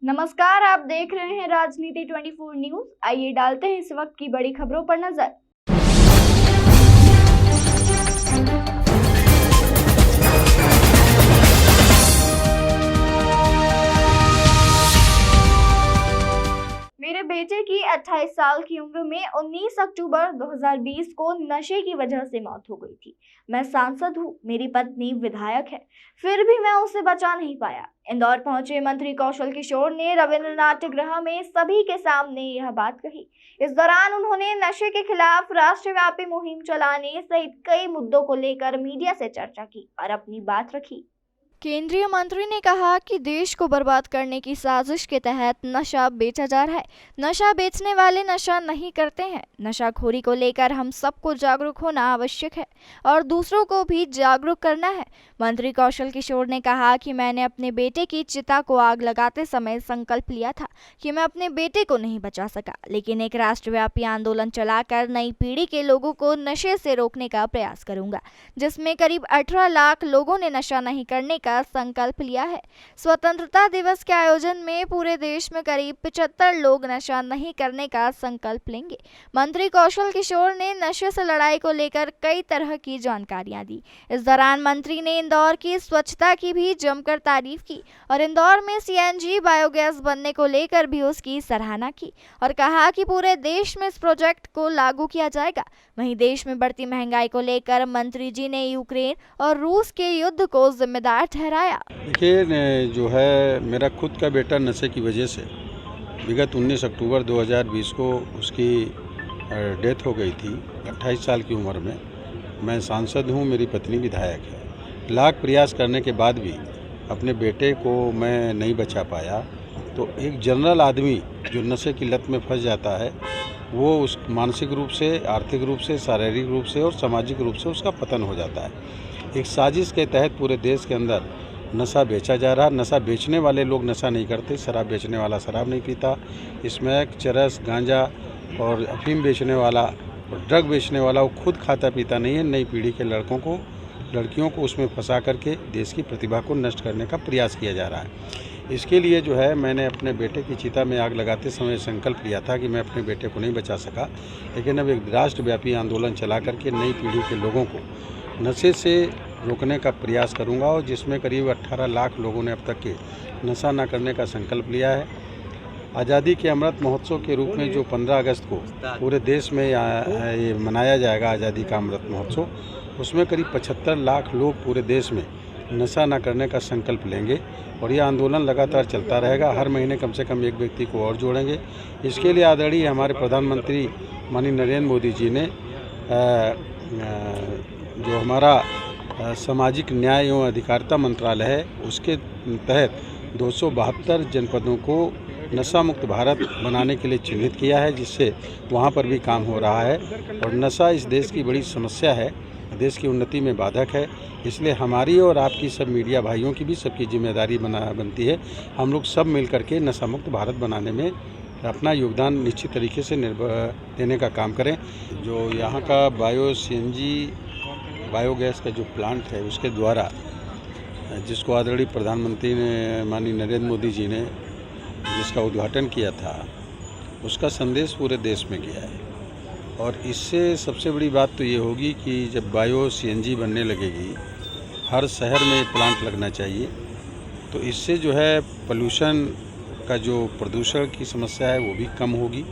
नमस्कार, आप देख रहे हैं राजनीति 24 न्यूज। आइए डालते हैं इस वक्त की बड़ी खबरों पर नजर। मेरे बेटे की 28 साल की उम्र में 19 अक्टूबर 2020 को नशे की वजह से मौत हो गई थी। मैं सांसद हूँ, मेरी पत्नी विधायक है, फिर भी मैं उसे बचा नहीं पाया। इंदौर पहुंचे मंत्री कौशल किशोर ने रविंद्र नाट्यगृह में सभी के सामने यह बात कही। इस दौरान उन्होंने नशे के खिलाफ राष्ट्रव्यापी मुहिम चलाने सहित कई मुद्दों को लेकर मीडिया से चर्चा की और अपनी बात रखी। केंद्रीय मंत्री ने कहा कि देश को बर्बाद करने की साजिश के तहत नशा बेचा जा रहा है। नशा बेचने वाले नशा नहीं करते हैं। नशाखोरी को लेकर हम सबको जागरूक होना आवश्यक है और दूसरों को भी जागरूक करना है। मंत्री कौशल किशोर ने कहा कि मैंने अपने बेटे की चिता को आग लगाते समय संकल्प लिया था कि मैं अपने बेटे को नहीं बचा सका, लेकिन एक राष्ट्रव्यापी आंदोलन चलाकर नई पीढ़ी के लोगों को नशे से रोकने का प्रयास करूंगा, जिसमें करीब 18 लाख लोगों ने नशा नहीं करने का संकल्प लिया है। स्वतंत्रता दिवस के आयोजन में पूरे देश में करीब 75 लोग नशा नहीं करने का संकल्प लेंगे। मंत्री कौशल किशोर ने नशे से लड़ाई को लेकर कई तरह की जानकारियां दी। इस दौरान मंत्री ने इंदौर की स्वच्छता की भी जमकर तारीफ की और इंदौर में सीएनजी बायोगैस बनने को लेकर भी उसकी सराहना की और कहा कि पूरे देश में इस प्रोजेक्ट को लागू किया जाएगा। वहीं देश में बढ़ती महंगाई को लेकर मंत्री जी ने यूक्रेन और रूस के युद्ध को जिम्मेदार ठहराया। देखिए, जो है मेरा खुद का बेटा नशे की वजह से विगत 19 अक्टूबर 2020 को उसकी डेथ हो गई थी 28 साल की उम्र में। मैं सांसद हूँ, मेरी पत्नी विधायक है। लाख प्रयास करने के बाद भी अपने बेटे को मैं नहीं बचा पाया। तो एक जनरल आदमी जो नशे की लत में फंस जाता है, वो उस मानसिक रूप से, आर्थिक रूप से, शारीरिक रूप से और सामाजिक रूप से उसका पतन हो जाता है। एक साजिश के तहत पूरे देश के अंदर नशा बेचा जा रहा। नशा बेचने वाले लोग नशा नहीं करते, शराब बेचने वाला शराब नहीं पीता। स्मैक, चरस, गांजा और अफीम बेचने वाला और ड्रग बेचने वाला वो खुद खाता पीता नहीं है। नई पीढ़ी के लड़कियों को उसमें फंसा करके देश की प्रतिभा को नष्ट करने का प्रयास किया जा रहा है। इसके लिए जो है मैंने अपने बेटे की चिता में आग लगाते समय संकल्प लिया था कि मैं अपने बेटे को नहीं बचा सका, लेकिन अब एक राष्ट्रव्यापी आंदोलन चला करके नई पीढ़ी के लोगों को नशे से रोकने का प्रयास करूंगा और जिसमें करीब 18 लाख लोगों ने अब तक के नशा न करने का संकल्प लिया है। आज़ादी के अमृत महोत्सव के रूप में जो 15 अगस्त को पूरे देश में ये मनाया जाएगा, आज़ादी का अमृत महोत्सव, उसमें करीब 75 लाख लोग पूरे देश में नशा न करने का संकल्प लेंगे और यह आंदोलन लगातार चलता रहेगा। हर महीने कम से कम एक व्यक्ति को और जोड़ेंगे। इसके लिए आदरणीय हमारे प्रधानमंत्री माननीय नरेंद्र मोदी जी ने जो हमारा सामाजिक न्याय एवं अधिकारिता मंत्रालय है, उसके तहत 272 जनपदों को नशा मुक्त भारत बनाने के लिए चिन्हित किया है, जिससे वहाँ पर भी काम हो रहा है। और नशा इस देश की बड़ी समस्या है, देश की उन्नति में बाधक है। इसलिए हमारी और आपकी सब मीडिया भाइयों की भी सबकी जिम्मेदारी बनती है। हम लोग सब मिल करके नशा मुक्त भारत बनाने में अपना योगदान निश्चित तरीके से देने का काम करें। जो यहाँ का बायोगैस का जो प्लांट है, उसके द्वारा जिसको आदरणीय प्रधानमंत्री ने माननीय नरेंद्र मोदी जी ने जिसका उद्घाटन किया था, उसका संदेश पूरे देश में गया है। और इससे सबसे बड़ी बात तो ये होगी कि जब बायो सीएनजी बनने लगेगी, हर शहर में प्लांट लगना चाहिए, तो इससे जो है पोल्यूशन का जो प्रदूषण की समस्या है वो भी कम होगी।